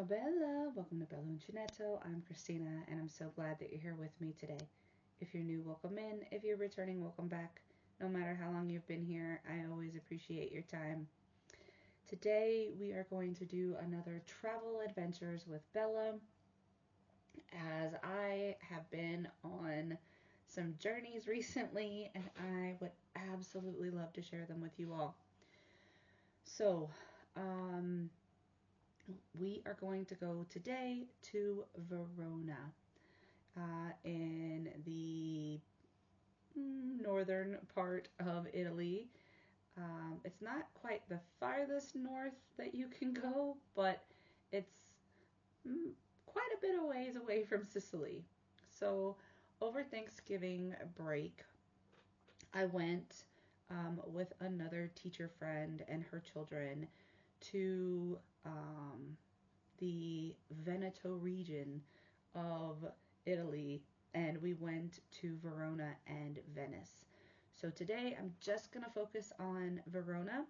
Ciao Bella, welcome to Bella and Veneto. I'm Christina and I'm so glad that you're here with me today. If you're new, welcome in. If you're returning, welcome back. No matter how long you've been here, I always appreciate your time. Today we are going to do another travel adventures with Bella, as I have been on some journeys recently and I would absolutely love to share them with you all. So, we are going to go today to Verona in the northern part of Italy. It's not quite the farthest north that you can go, but it's quite a bit of ways away from Sicily. So over Thanksgiving break, I went with another teacher friend and her children to the Veneto region of Italy, and we went to Verona and Venice. So today I'm just going to focus on Verona,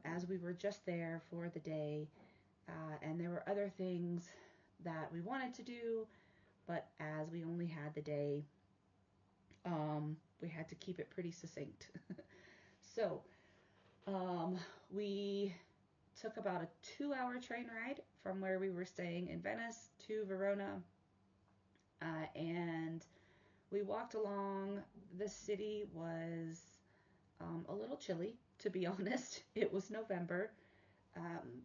as we were just there for the day, and there were other things that we wanted to do, but as we only had the day, we had to keep it pretty succinct. So we took about a 2-hour train ride from where we were staying in Venice to Verona, and we walked along. The city was a little chilly, to be honest. It was November,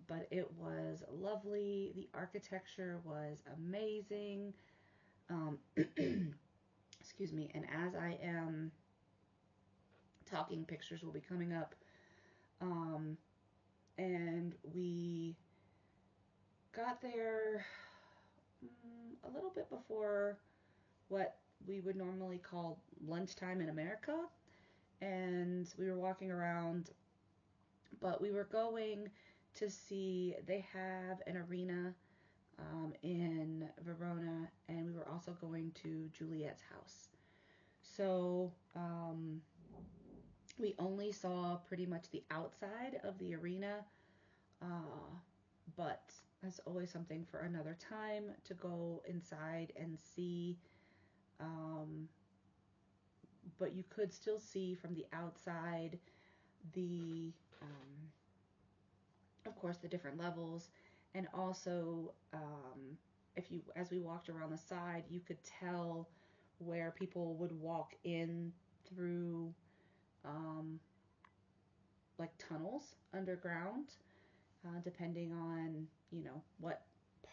but it was lovely. The architecture was amazing. Excuse me. And as I am talking, pictures will be coming up. And we got there a little bit before what we would normally call lunchtime in America. And we were walking around, but we were going to see, they have an arena in Verona, and we were also going to Juliet's house. So we only saw pretty much the outside of the arena, but that's always something for another time to go inside and see. But you could still see from the outside the, of course, the different levels, and also as we walked around the side, you could tell where people would walk in through like tunnels underground, depending on, what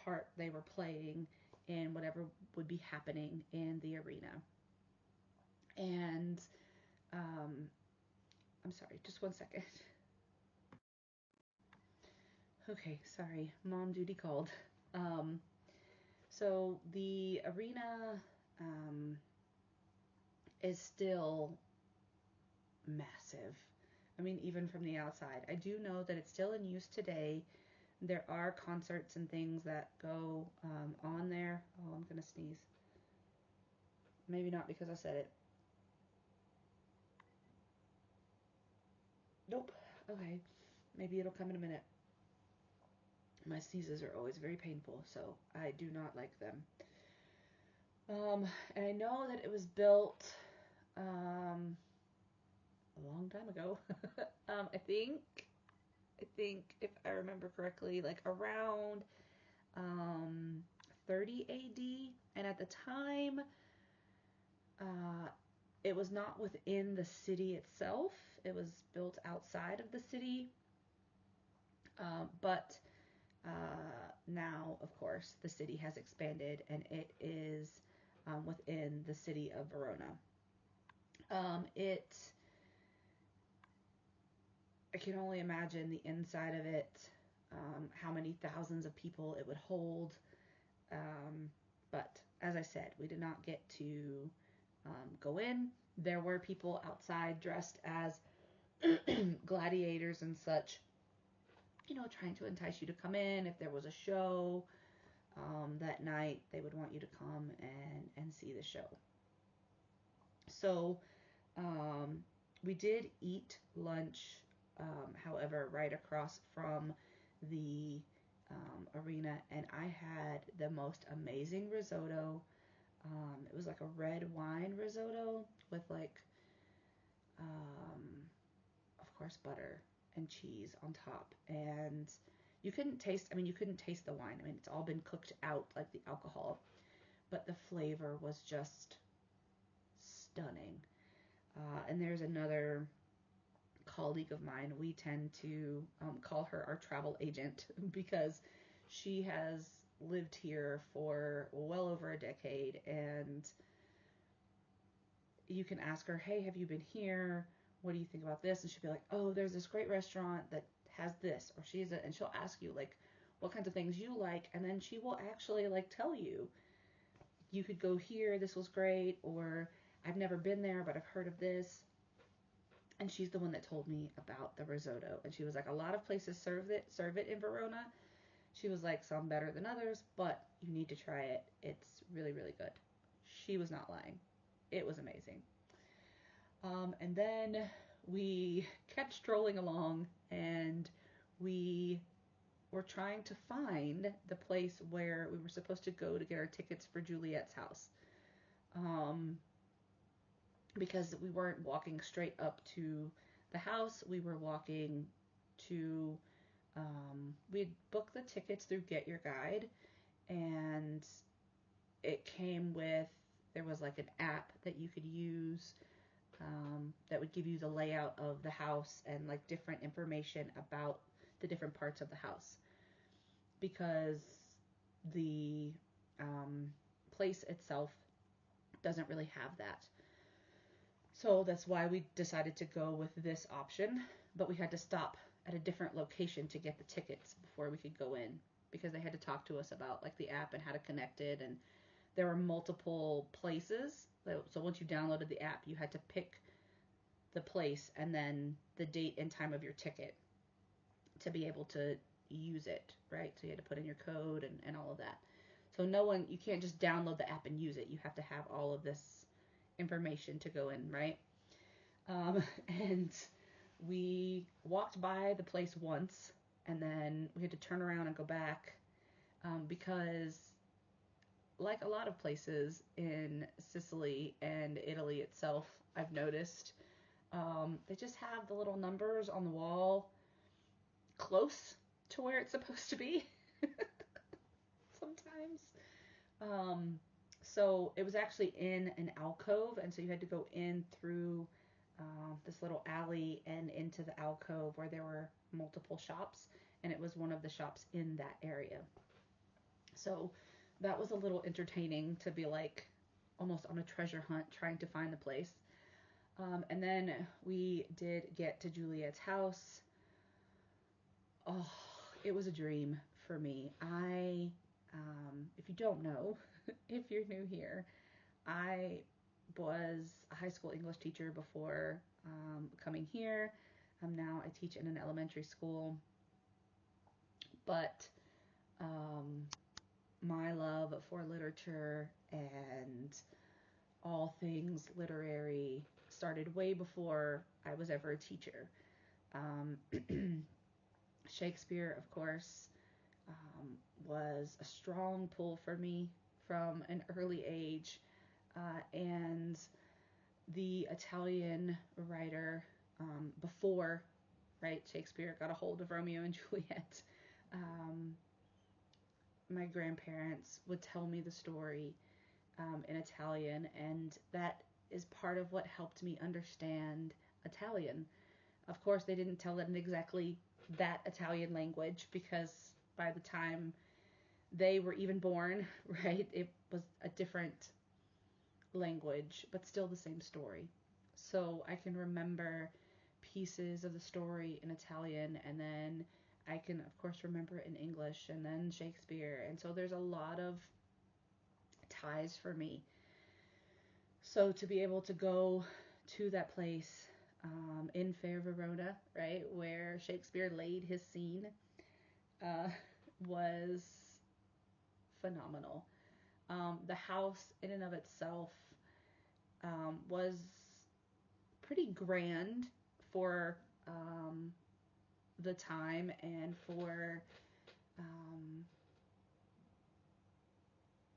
part they were playing in whatever would be happening in the arena. And I'm sorry, just one second. Okay, sorry, mom duty called. So the arena is still massive. I mean, even from the outside. I do know that it's still in use today. There are concerts and things that go on there. Oh, I'm going to sneeze. Maybe not because I said it. Nope. Okay. Maybe it'll come in a minute. My sneezes are always very painful, so I do not like them. And I know that it was built a long time ago. I think if I remember correctly, like around 30 AD, and at the time, it was not within the city itself. It was built outside of the city, but now, of course, the city has expanded and it is within the city of Verona. I can only imagine the inside of it, how many thousands of people it would hold. But as I said, we did not get to go in. There were people outside dressed as gladiators and such, trying to entice you to come in. If there was a show that night, they would want you to come and see the show. So we did eat lunch, however, right across from the arena, and I had the most amazing risotto. It was like a red wine risotto with like, um, of course, butter and cheese on top. And you couldn't taste, I mean, you couldn't taste the wine. I mean, it's all been cooked out, like the alcohol, but the flavor was just stunning. And there's another colleague of mine. We tend to call her our travel agent because she has lived here for well over a decade, and you can ask her, hey, have you been here? What do you think about this? And she'll be like, oh, there's this great restaurant that has this, or and she'll ask you like what kinds of things you like, and then she will actually like tell you, you could go here, this was great, or I've never been there, but I've heard of this. And she's the one that told me about the risotto. And she was like, a lot of places serve it in Verona. She was like, some better than others, but you need to try it. It's really, really good. She was not lying. It was amazing. And then we kept strolling along, and we were trying to find the place where we were supposed to go to get our tickets for Juliet's house. Because we weren't walking straight up to the house. We were walking to, we'd booked the tickets through Get Your Guide, and it came with, there was like an app that you could use that would give you the layout of the house and like different information about the different parts of the house. Because the place itself doesn't really have that. So that's why we decided to go with this option, but we had to stop at a different location to get the tickets before we could go in, because they had to talk to us about like the app and how to connect it, and there were multiple places. So once you downloaded the app, you had to pick the place and then the date and time of your ticket to be able to use it, right? So you had to put in your code and all of that. So you can't just download the app and use it. You have to have all of this information to go in, right? And we walked by the place once, and then we had to turn around and go back, because like a lot of places in Sicily and Italy itself, I've noticed, they just have the little numbers on the wall close to where it's supposed to be sometimes. So it was actually in an alcove, and so you had to go in through this little alley and into the alcove where there were multiple shops, and it was one of the shops in that area. So that was a little entertaining to be like almost on a treasure hunt trying to find the place. And then we did get to Juliet's house. Oh, it was a dream for me. If you don't know, if you're new here, I was a high school English teacher before coming here. Now I teach in an elementary school, but my love for literature and all things literary started way before I was ever a teacher. Shakespeare, of course, was a strong pull for me from an early age, and the Italian writer before, right, Shakespeare got a hold of Romeo and Juliet. My grandparents would tell me the story in Italian, and that is part of what helped me understand Italian. Of course, they didn't tell it in exactly that Italian language, because by the time they were even born, right, it was a different language, but still the same story. So I can remember pieces of the story in Italian, and then I can, of course, remember it in English, and then Shakespeare. And so there's a lot of ties for me. So to be able to go to that place in Fair Verona, right, where Shakespeare laid his scene, was phenomenal. The house in and of itself was pretty grand for the time and for um,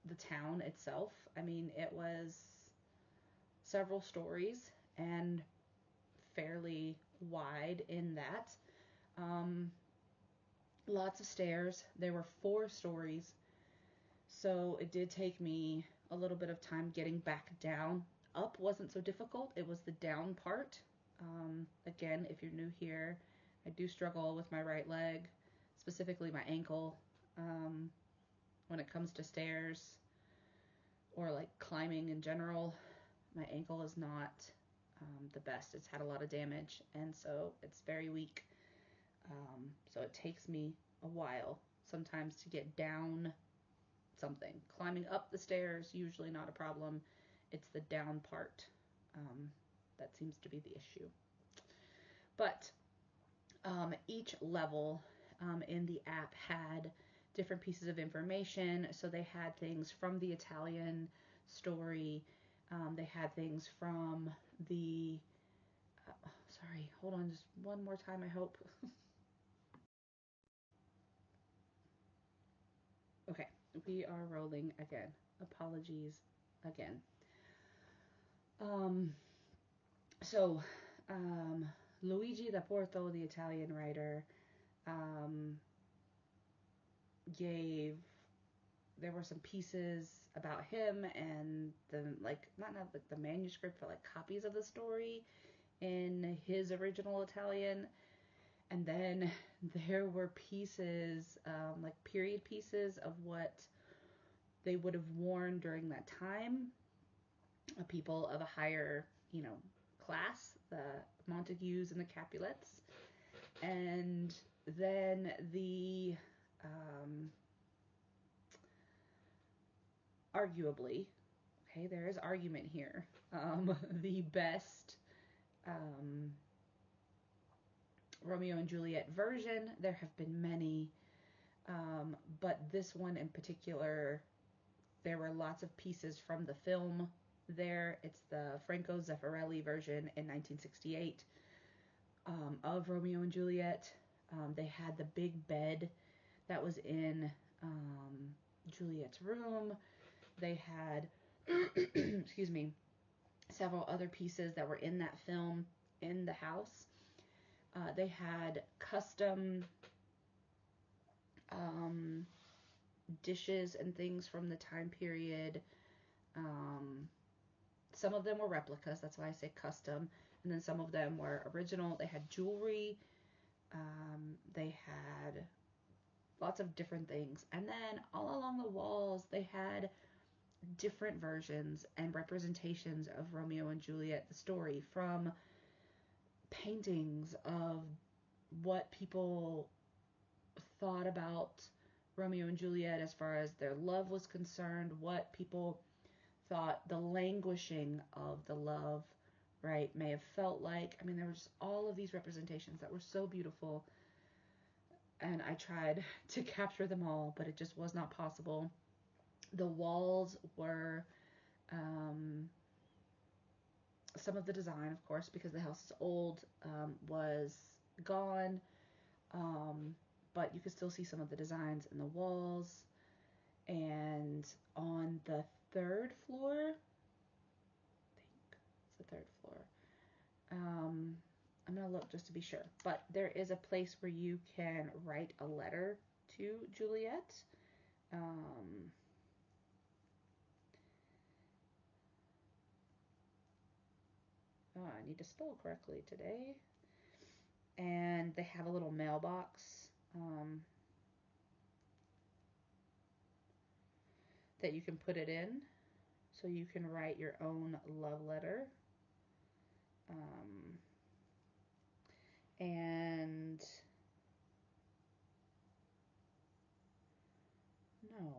the town itself. I mean, it was several stories and fairly wide in that. Um, Lots of stairs. There were 4 stories, so it did take me a little bit of time getting back down. Up wasn't so difficult, it was the down part. Again, if you're new here, I do struggle with my right leg, specifically my ankle, when it comes to stairs or like climbing in general. My ankle is not the best. It's had a lot of damage, and so it's very weak. So it takes me a while sometimes to get down something. Climbing up the stairs, usually not a problem. It's the down part that seems to be the issue. But each level in the app had different pieces of information. So they had things from the Italian story. They had things from the. Sorry, hold on just one more time, I hope. Okay, we are rolling again. Apologies again. Um, so, Luigi da Porto, the Italian writer, um, gave. There were some pieces about him and the like, not like the manuscript, but like copies of the story in his original Italian. And then there were pieces, like period pieces of what they would have worn during that time. People of a higher, class, the Montagues and the Capulets. And then arguably, okay, there is argument here, the best um, Romeo and Juliet version. There have been many, but this one in particular, there were lots of pieces from the film there. It's the Franco Zeffirelli version in 1968 of Romeo and Juliet. They had the big bed that was in Juliet's room. They had, excuse me, several other pieces that were in that film in the house. They had custom dishes and things from the time period. Some of them were replicas, that's why I say custom, and then some of them were original. They had jewelry, they had lots of different things, and then all along the walls they had different versions and representations of Romeo and Juliet, the story, from paintings of what people thought about Romeo and Juliet as far as their love was concerned, what people thought the languishing of the love, right, may have felt like. I mean, there was just all of these representations that were so beautiful, and I tried to capture them all, but it just was not possible. The walls were, some of the design, of course, because the house is old, was gone, but you could still see some of the designs in the walls. And on the 3rd floor, I think it's the 3rd floor, I'm going to look just to be sure, but there is a place where you can write a letter to Juliet. I need to spell correctly today. And they have a little mailbox that you can put it in, so you can write your own love letter. And no.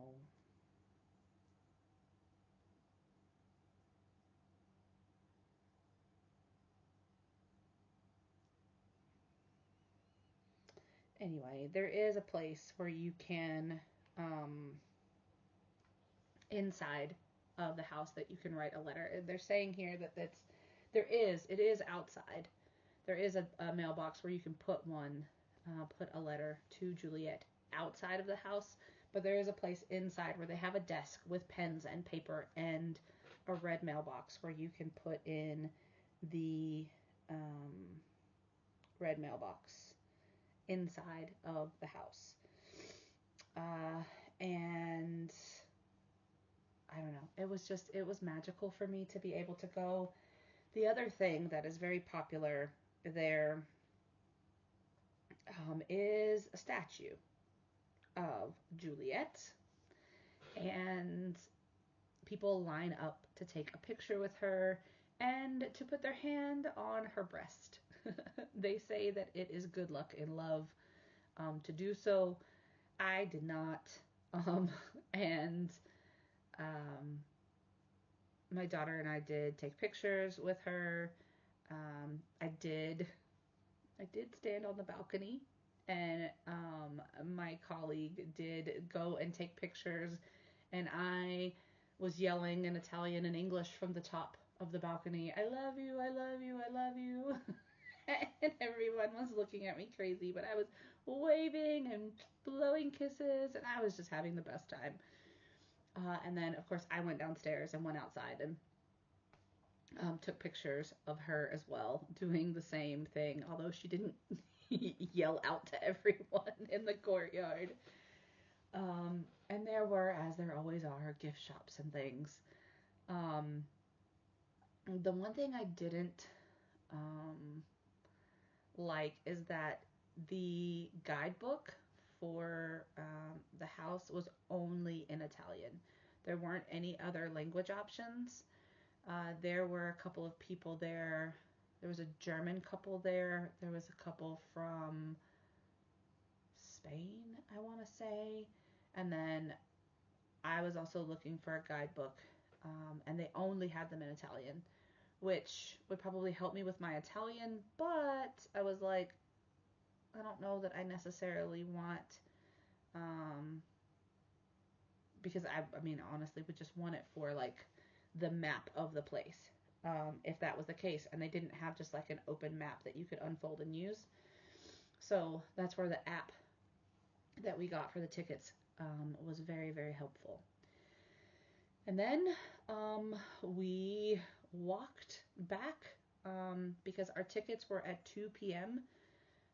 Anyway, there is a place where you can, inside of the house, that you can write a letter. They're saying here that it is outside. There is a mailbox where you can put a letter to Juliet outside of the house, but there is a place inside where they have a desk with pens and paper and a red mailbox where you can put in the red mailbox inside of the house. And I don't know, it was magical for me to be able to go. The other thing that is very popular there is a statue of Juliet, and people line up to take a picture with her and to put their hand on her breast. They say that it is good luck in love to do so. I did not. And my daughter and I did take pictures with her. I did stand on the balcony, and my colleague did go and take pictures, and I was yelling in Italian and English from the top of the balcony, I love you, I love you, I love you. And everyone was looking at me crazy, but I was waving and blowing kisses, and I was just having the best time. And then, of course, I went downstairs and went outside and took pictures of her as well, doing the same thing, although she didn't yell out to everyone in the courtyard. And there were, as there always are, gift shops and things. The one thing I didn't like is that the guidebook for the house was only in Italian. There weren't any other language options. There were a couple of people there. There was a German couple there. There was a couple from Spain, I want to say. And then I was also looking for a guidebook, and they only had them in Italian, which would probably help me with my Italian, but I was like, I don't know that I necessarily want, because I mean, honestly, would just want it for like the map of the place, if that was the case, and they didn't have just like an open map that you could unfold and use. So that's where the app that we got for the tickets was very, very helpful. And then we walked back because our tickets were at 2 p.m.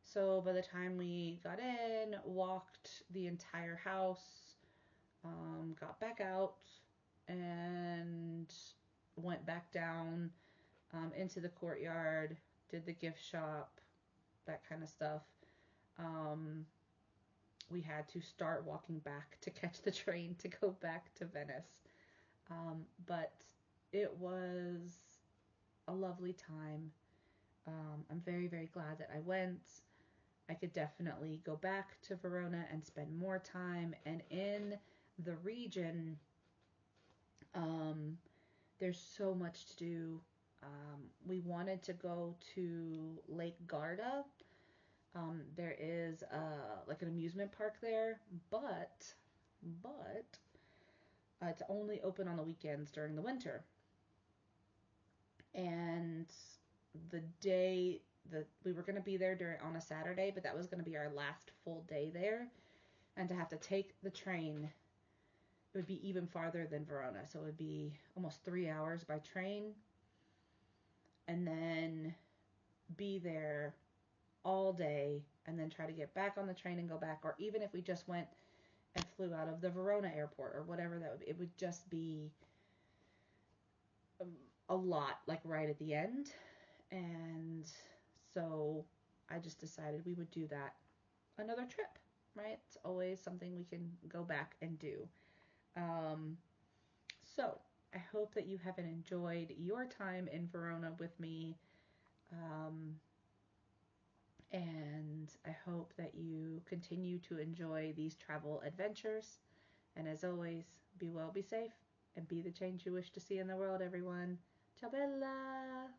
So by the time we got in, walked the entire house, got back out, and went back down into the courtyard, did the gift shop, that kind of stuff. We had to start walking back to catch the train to go back to Venice. But it was a lovely time. I'm very, very glad that I went. I could definitely go back to Verona and spend more time. And in the region, there's so much to do. We wanted to go to Lake Garda. There is like an amusement park there, but it's only open on the weekends during the winter. And the day that we were going to be there on a Saturday, but that was going to be our last full day there. And to have to take the train, it would be even farther than Verona. So it would be almost 3 hours by train. And then be there all day and then try to get back on the train and go back. Or even if we just went and flew out of the Verona airport or whatever that would be, it would just be a lot, like right at the end. And so I just decided we would do that another trip, right? It's always something we can go back and do. So I hope that you have enjoyed your time in Verona with me. And I hope that you continue to enjoy these travel adventures. And as always, be well, be safe, and be the change you wish to see in the world, everyone. Ciao bella!